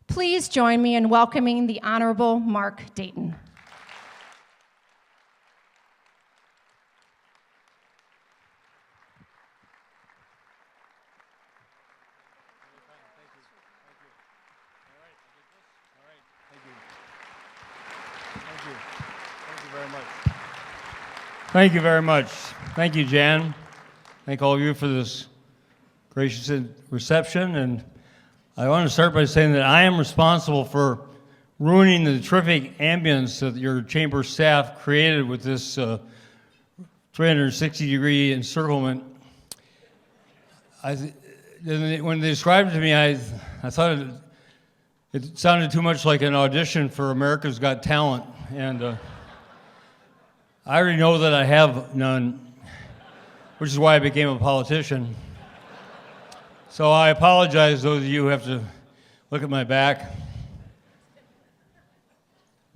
Please join me in welcoming the Honorable Mark Dayton. Thank you very much. Thank you, Jan. Thank all of you for this gracious reception. And I want to start by saying that I am responsible for ruining the terrific ambience that your chamber staff created with this 360-degree encirclement. When they described it to me, I thought it sounded too much like an audition for America's Got Talent. And I already know that I have none, which is why I became a politician. So I apologize, those of you who have to look at my back.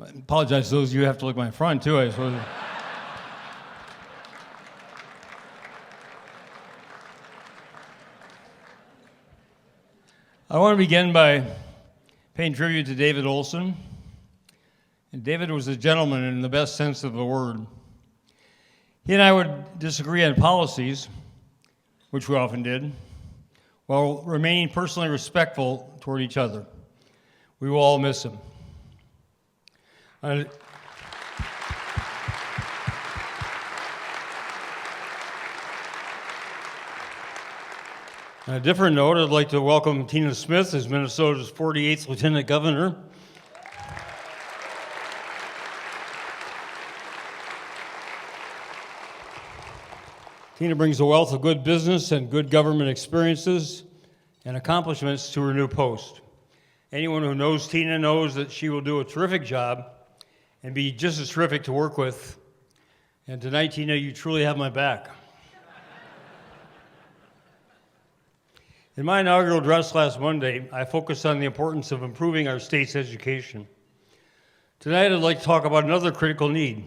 I apologize to those of you who have to look at my front, too, I suppose. I want to begin by paying tribute to David Olson. And David was a gentleman in the best sense of the word. He and I would disagree on policies, which we often did, while remaining personally respectful toward each other. We will all miss him. On a different note, I'd like to welcome Tina Smith as Minnesota's 48th Lieutenant Governor. Tina brings a wealth of good business and good government experiences and accomplishments to her new post. Anyone who knows Tina knows that she will do a terrific job and be just as terrific to work with. And tonight, Tina, you truly have my back. In my inaugural address last Monday, I focused on the importance of improving our state's education. Tonight, I'd like to talk about another critical need: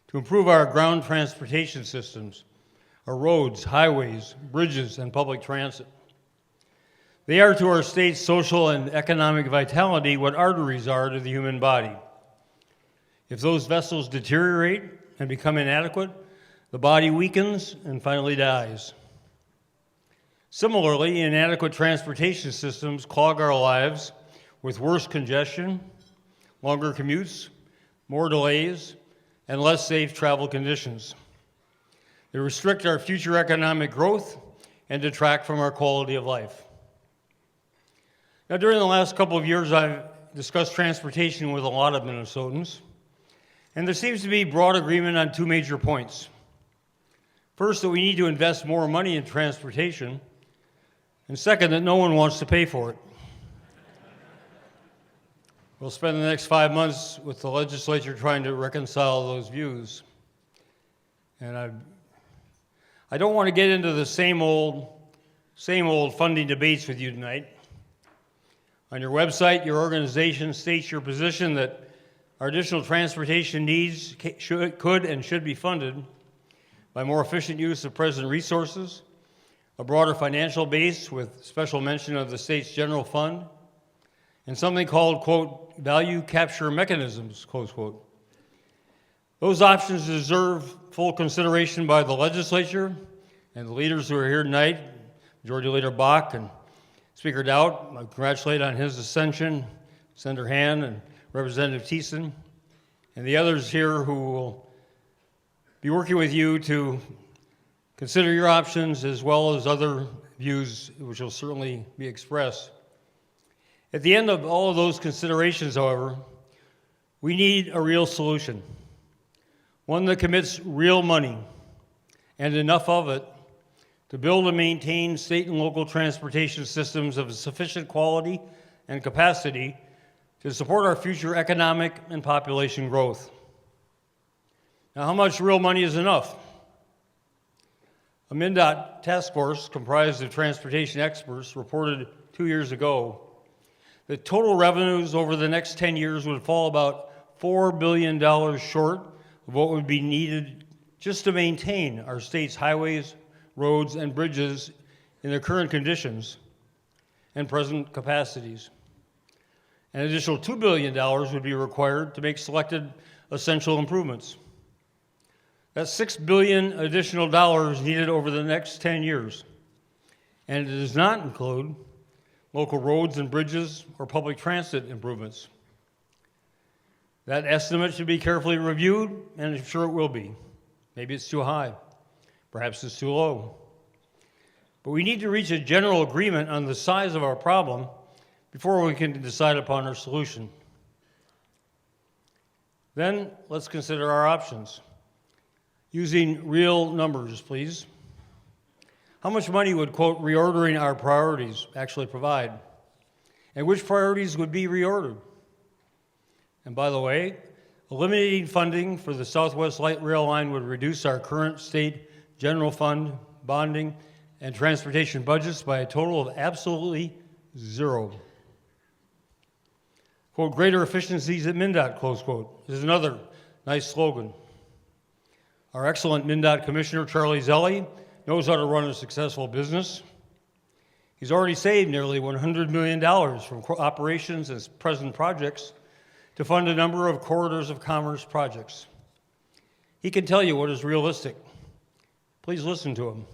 to improve our ground transportation systems, our roads, highways, bridges, and public transit. They are to our state's social and economic vitality what arteries are to the human body. If those vessels deteriorate and become inadequate, the body weakens and finally dies. Similarly, inadequate transportation systems clog our lives with worse congestion, longer commutes, more delays, and less safe travel conditions. They restrict our future economic growth and detract from our quality of life. Now, during the last couple of years, I've discussed transportation with a lot of Minnesotans, and there seems to be broad agreement on two major points. First, that we need to invest more money in transportation, and second, that no one wants to pay for it. We'll spend the next 5 months with the legislature trying to reconcile those views. And I don't want to get into the same old funding debates with you tonight. On your website, your organization states your position that our additional transportation needs could and should be funded by more efficient use of present resources, a broader financial base with special mention of the state's general fund, and something called, quote, value capture mechanisms, close quote. Those options deserve full consideration by the legislature and the leaders who are here tonight, Majority Leader Bach and Speaker Dowd. I congratulate on his ascension, Senator Han and Representative Thiessen, and the others here who will be working with you to consider your options as well as other views which will certainly be expressed. At the end of all of those considerations, however, we need a real solution, one that commits real money and enough of it to build and maintain state and local transportation systems of sufficient quality and capacity to support our future economic and population growth. Now, how much real money is enough? A MnDOT task force comprised of transportation experts reported 2 years ago that total revenues over the next 10 years would fall about $4 billion short of what would be needed just to maintain our state's highways, roads, and bridges in their current conditions and present capacities. An additional $2 billion would be required to make selected essential improvements. That's $6 billion additional dollars needed over the next 10 years. And it does not include local roads and bridges or public transit improvements. That estimate should be carefully reviewed, and I'm sure it will be. Maybe it's too high. Perhaps it's too low. But we need to reach a general agreement on the size of our problem before we can decide upon our solution. Then let's consider our options. Using real numbers, please. How much money would, quote, reordering our priorities actually provide? And which priorities would be reordered? And by the way, eliminating funding for the Southwest Light Rail line would reduce our current state general fund, bonding, and transportation budgets by a total of absolutely zero. Quote, greater efficiencies at MnDOT, close quote, is another nice slogan. Our excellent MnDOT Commissioner, Charlie Zelli, knows how to run a successful business. He's already saved nearly $100 million from operations and present projects to fund a number of corridors of commerce projects. He can tell you what is realistic. Please listen to him.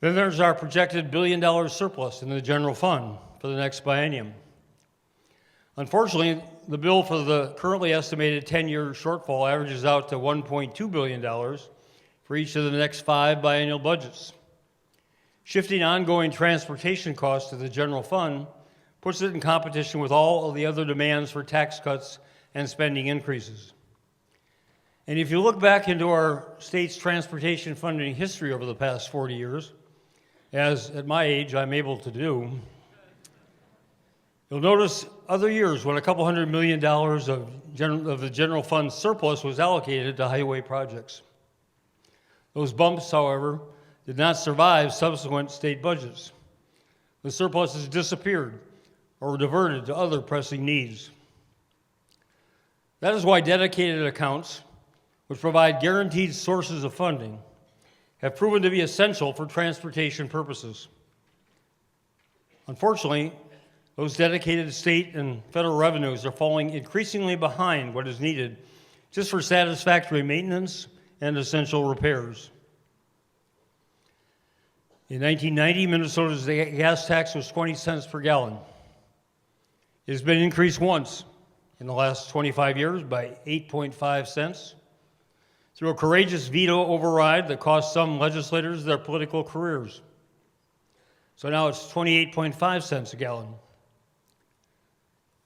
Then there's our projected $1 billion surplus in the general fund for the next biennium. Unfortunately, the bill for the currently estimated 10-year shortfall averages out to $1.2 billion for each of the next 5 biennial budgets. Shifting ongoing transportation costs to the general fund puts it in competition with all of the other demands for tax cuts and spending increases. And if you look back into our state's transportation funding history over the past 40 years, as at my age I'm able to do, you'll notice other years when a couple $100 million of the general fund surplus was allocated to highway projects. Those bumps, however, did not survive subsequent state budgets. The surpluses disappeared or were diverted to other pressing needs. That is why dedicated accounts, which provide guaranteed sources of funding, have proven to be essential for transportation purposes. Unfortunately, those dedicated state and federal revenues are falling increasingly behind what is needed just for satisfactory maintenance and essential repairs. In 1990, Minnesota's gas tax was 20 cents per gallon. It has been increased once in the last 25 years by 8.5 cents through a courageous veto override that cost some legislators their political careers. So now it's 28.5 cents a gallon.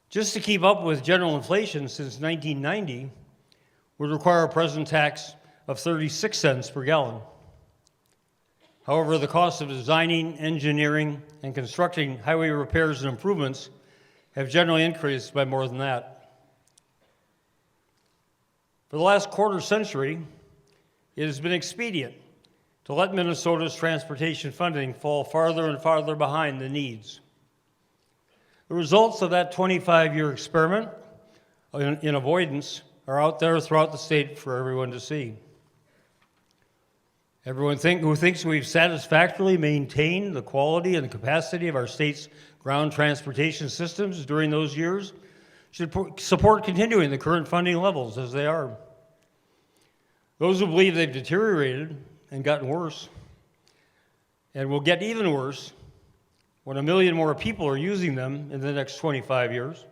Just to keep up with general inflation since 1990 would require a present tax of 36 cents per gallon. However, the cost of designing, engineering, and constructing highway repairs and improvements have generally increased by more than that. For the last quarter century, it has been expedient to let Minnesota's transportation funding fall farther and farther behind the needs. The results of that 25-year experiment in avoidance are out there throughout the state for everyone to see. Everyone who thinks we've satisfactorily maintained the quality and the capacity of our state's ground transportation systems during those years should support continuing the current funding levels as they are. Those who believe they've deteriorated and gotten worse and will get even worse when 1 million more people are using them in the next 25 years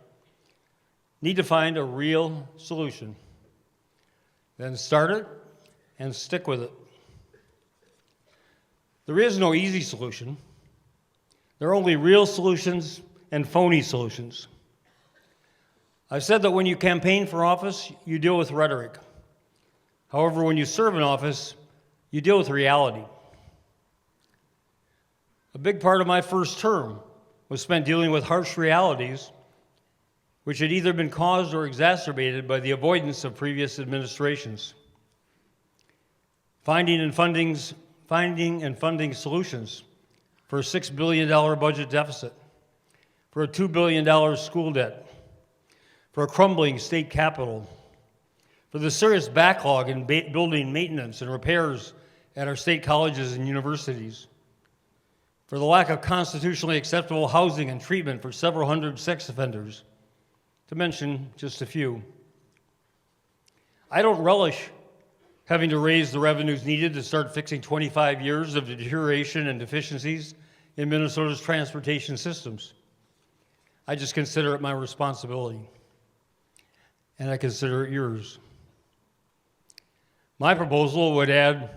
need to find a real solution. Then start it and stick with it. There is no easy solution. There are only real solutions and phony solutions. I've said that when you campaign for office, you deal with rhetoric. However, when you serve in office, you deal with reality. A big part of my first term was spent dealing with harsh realities which had either been caused or exacerbated by the avoidance of previous administrations. Finding and funding solutions for a $6 billion budget deficit, for a $2 billion school debt, for a crumbling state capitol, for the serious backlog in building maintenance and repairs at our state colleges and universities, for the lack of constitutionally acceptable housing and treatment for several hundred sex offenders, to mention just a few. I don't relish having to raise the revenues needed to start fixing 25 years of deterioration and deficiencies in Minnesota's transportation systems. I just consider it my responsibility, and I consider it yours. My proposal would add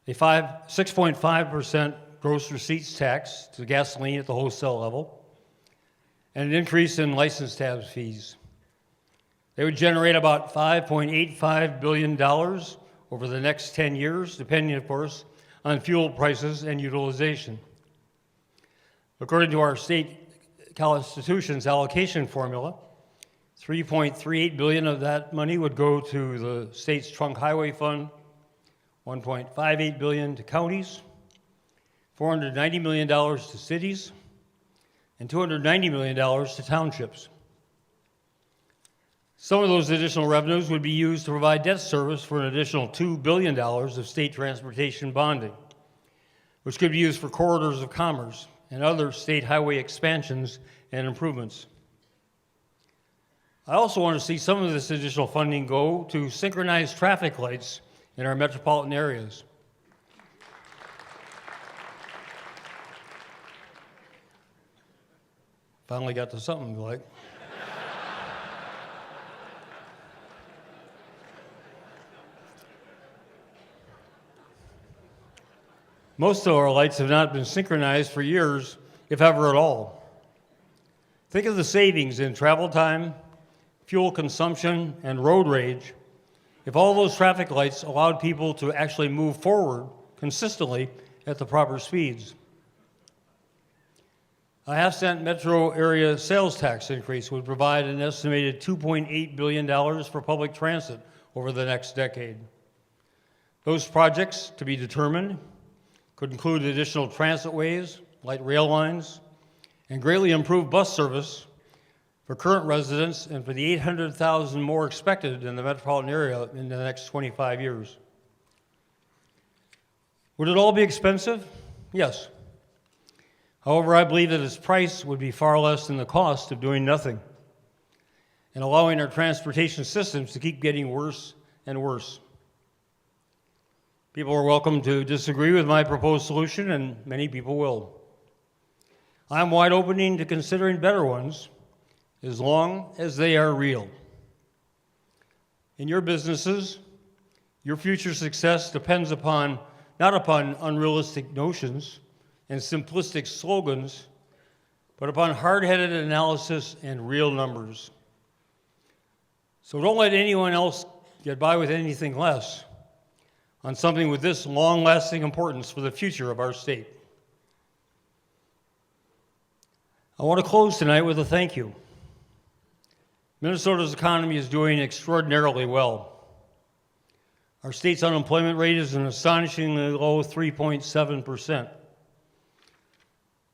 a 6.5% gross receipts tax to gasoline at the wholesale level, and an increase in license tab fees. They would generate about $5.85 billion over the next 10 years, depending, of course, on fuel prices and utilization. According to our state constitution's allocation formula, $3.38 billion of that money would go to the state's trunk highway fund, $1.58 billion to counties, $490 million to cities, and $290 million to townships. Some of those additional revenues would be used to provide debt service for an additional $2 billion of state transportation bonding, which could be used for corridors of commerce and other state highway expansions and improvements. I also want to see some of this additional funding go to synchronized traffic lights in our metropolitan areas. Finally got to something like. Most of our lights have not been synchronized for years, if ever at all. Think of the savings in travel time, fuel consumption, and road rage if all those traffic lights allowed people to actually move forward consistently at the proper speeds. A half-cent metro area sales tax increase would provide an estimated $2.8 billion for public transit over the next decade. Those projects, to be determined, could include additional transitways, light rail lines, and greatly improved bus service for current residents and for the 800,000 more expected in the metropolitan area in the next 25 years. Would it all be expensive? Yes. However, I believe that its price would be far less than the cost of doing nothing and allowing our transportation systems to keep getting worse and worse. People are welcome to disagree with my proposed solution, and many people will. I'm wide open to considering better ones, as long as they are real. In your businesses, your future success depends not upon unrealistic notions and simplistic slogans, but upon hard-headed analysis and real numbers. So don't let anyone else get by with anything less on something with this long-lasting importance for the future of our state. I want to close tonight with a thank you. Minnesota's economy is doing extraordinarily well. Our state's unemployment rate is an astonishingly low 3.7%.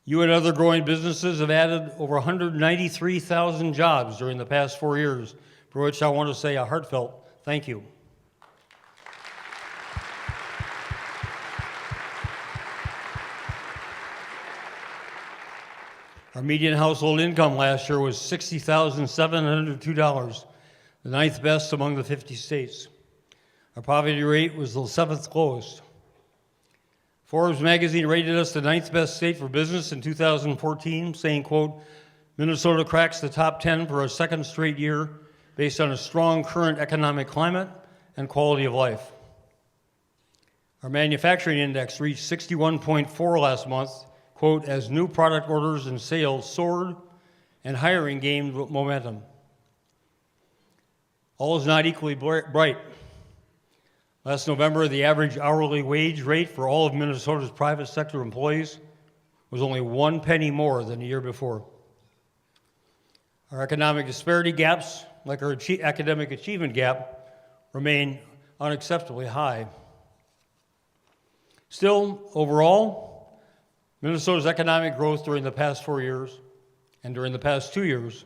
You and other growing businesses have added over 193,000 jobs during the past 4 years, for which I want to say a heartfelt thank you. Our median household income last year was $60,702, the ninth best among the 50 states. Our poverty rate was the seventh lowest. Forbes magazine rated us the ninth best state for business in 2014, saying, quote, Minnesota cracks the top 10 for a second straight year based on a strong current economic climate and quality of life. Our manufacturing index reached 61.4 last month, quote, as new product orders and sales soared and hiring gained momentum. All is not equally bright. Last November, the average hourly wage rate for all of Minnesota's private sector employees was only 1 penny more than the year before. Our economic disparity gaps, like our academic achievement gap, remain unacceptably high. Still, overall, Minnesota's economic growth during the past 4 years and during the past 2 years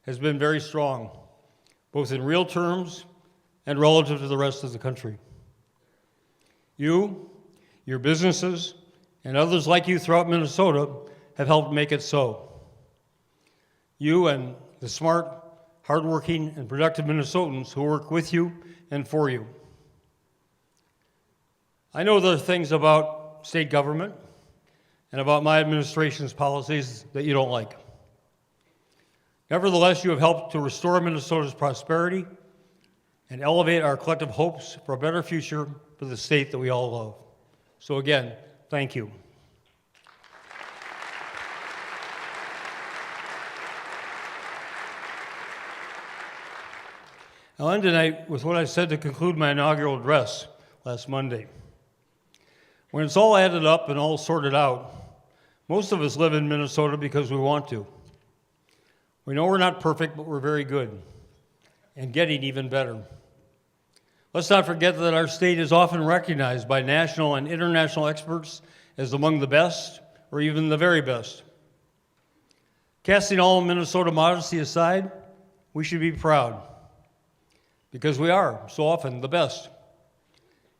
has been very strong, both in real terms and relative to the rest of the country. You, your businesses, and others like you throughout Minnesota have helped make it so. You and the smart, hardworking, and productive Minnesotans who work with you and for you. I know there are things about state government and about my administration's policies that you don't like. Nevertheless, you have helped to restore Minnesota's prosperity and elevate our collective hopes for a better future for the state that we all love. So again, thank you. I'll end tonight with what I said to conclude my inaugural address last Monday. When it's all added up and all sorted out, most of us live in Minnesota because we want to. We know we're not perfect, but we're very good and getting even better. Let's not forget that our state is often recognized by national and international experts as among the best or even the very best. Casting all Minnesota modesty aside, we should be proud because we are so often the best.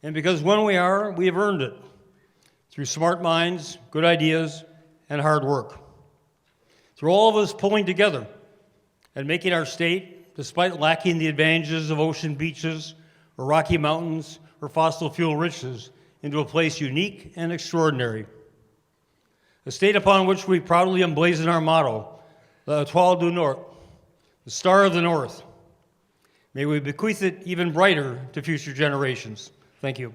And because when we are, we have earned it through smart minds, good ideas, and hard work. Through all of us pulling together and making our state, despite lacking the advantages of ocean beaches or Rocky Mountains or fossil fuel riches, into a place unique and extraordinary. A state upon which we proudly emblazon our motto, the Étoile du Nord, the Star of the North. May we bequeath it even brighter to future generations. Thank you.